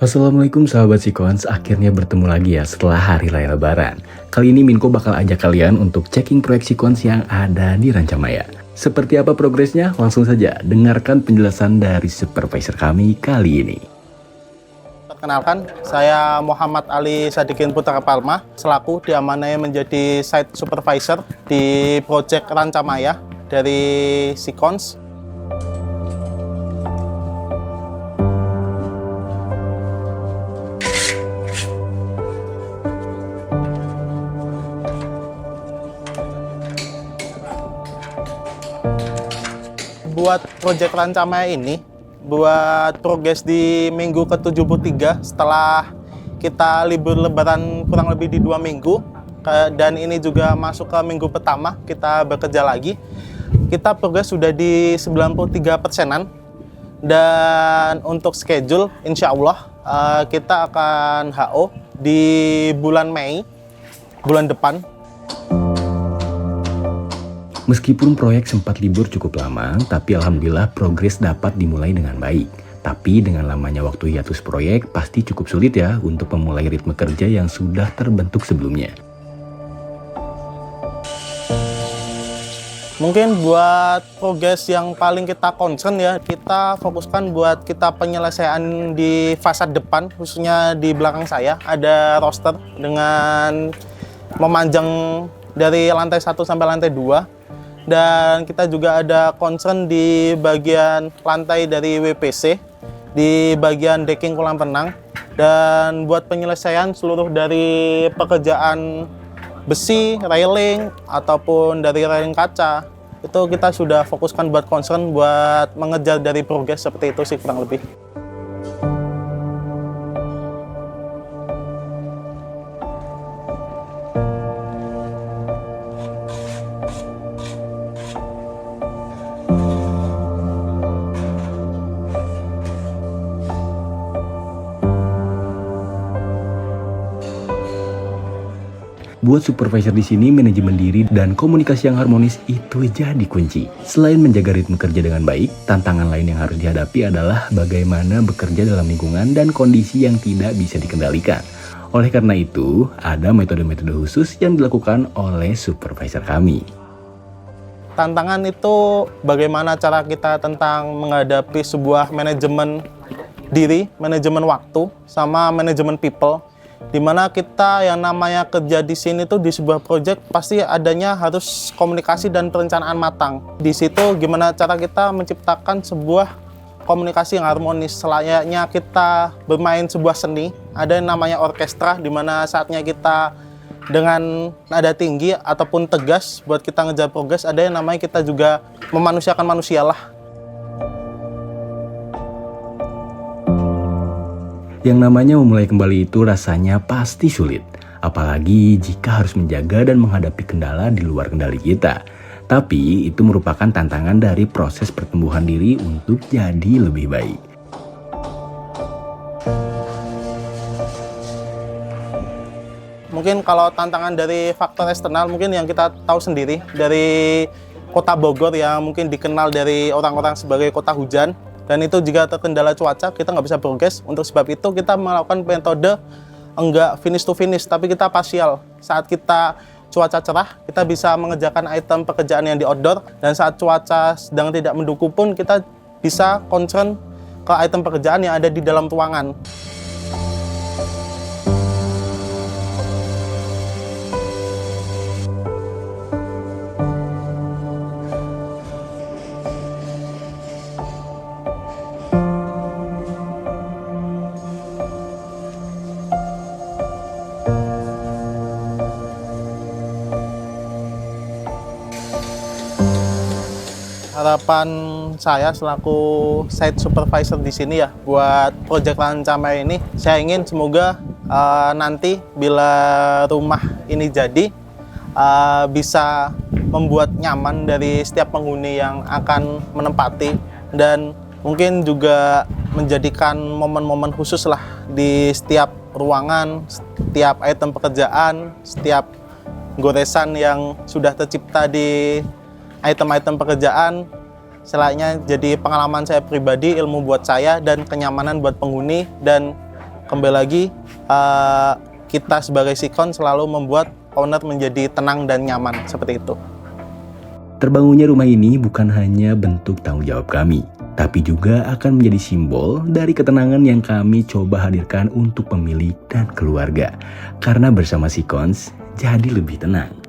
Assalamualaikum sahabat Sikons, akhirnya bertemu lagi ya setelah hari raya lebaran. Kali ini Minko bakal ajak kalian untuk checking proyek Sikons yang ada di Rancamaya. Seperti apa progresnya? Langsung saja dengarkan penjelasan dari supervisor kami kali ini. Perkenalkan, saya Muhammad Ali Sadikin Putra Palma, selaku diamanai menjadi site supervisor di proyek Rancamaya dari Sikons. Buat proyek Rancamaya ini, buat progres di minggu ke-73 setelah kita libur lebaran kurang lebih di 2 minggu, dan ini juga masuk ke minggu pertama kita bekerja lagi. Kita progres sudah di 93%-an, dan untuk schedule insya Allah kita akan HO di bulan Mei, bulan depan. Meskipun proyek sempat libur cukup lama, tapi alhamdulillah progres dapat dimulai dengan baik. Tapi dengan lamanya waktu hiatus proyek, pasti cukup sulit ya untuk memulai ritme kerja yang sudah terbentuk sebelumnya. Mungkin buat progres yang paling kita concern ya, kita fokuskan buat kita penyelesaian di fasad depan, khususnya di belakang saya, ada roster dengan memanjang dari lantai 1 sampai lantai 2. Dan kita juga ada concern di bagian lantai dari WPC, di bagian decking kolam renang. Dan buat penyelesaian seluruh dari pekerjaan besi, railing, ataupun dari railing kaca, itu kita sudah fokuskan buat concern buat mengejar dari progres seperti itu sih kurang lebih. Buat supervisor di sini, manajemen diri dan komunikasi yang harmonis itu jadi kunci. Selain menjaga ritme kerja dengan baik, tantangan lain yang harus dihadapi adalah bagaimana bekerja dalam lingkungan dan kondisi yang tidak bisa dikendalikan. Oleh karena itu, ada metode-metode khusus yang dilakukan oleh supervisor kami. Tantangan itu bagaimana cara kita tentang menghadapi sebuah manajemen diri, manajemen waktu, sama manajemen people. Dimana kita yang namanya kerja di sini tuh di sebuah proyek pasti adanya harus komunikasi dan perencanaan matang. Di situ gimana cara kita menciptakan sebuah komunikasi yang harmonis. Selayaknya kita bermain sebuah seni, ada yang namanya orkestra, dimana saatnya kita dengan nada tinggi ataupun tegas buat kita ngejar progres, ada yang namanya kita juga memanusiakan manusia lah. Yang namanya memulai kembali itu rasanya pasti sulit, apalagi jika harus menjaga dan menghadapi kendala di luar kendali kita. Tapi itu merupakan tantangan dari proses pertumbuhan diri untuk jadi lebih baik. Mungkin kalau tantangan dari faktor eksternal mungkin yang kita tahu sendiri dari kota Bogor yang mungkin dikenal dari orang-orang sebagai kota hujan. Dan itu jika terkendala cuaca, kita nggak bisa progres. Untuk sebab itu kita melakukan metode enggak finish to finish, tapi kita partial. Saat kita cuaca cerah, kita bisa mengerjakan item pekerjaan yang di outdoor. Dan saat cuaca sedang tidak mendukung pun, kita bisa concern ke item pekerjaan yang ada di dalam ruangan. Harapan saya selaku site supervisor di sini ya buat proyek Rancamaya ini, saya ingin semoga nanti bila rumah ini jadi bisa membuat nyaman dari setiap penghuni yang akan menempati, dan mungkin juga menjadikan momen-momen khusus lah di setiap ruangan, setiap item pekerjaan, setiap goresan yang sudah tercipta di item-item pekerjaan. Selayaknya jadi pengalaman saya pribadi, ilmu buat saya, dan kenyamanan buat penghuni, dan kembali lagi kita sebagai Sikon selalu membuat owner menjadi tenang dan nyaman seperti itu. Terbangunnya rumah ini bukan hanya bentuk tanggung jawab kami, tapi juga akan menjadi simbol dari ketenangan yang kami coba hadirkan untuk pemilik dan keluarga. Karena bersama Sikons, jadi lebih tenang.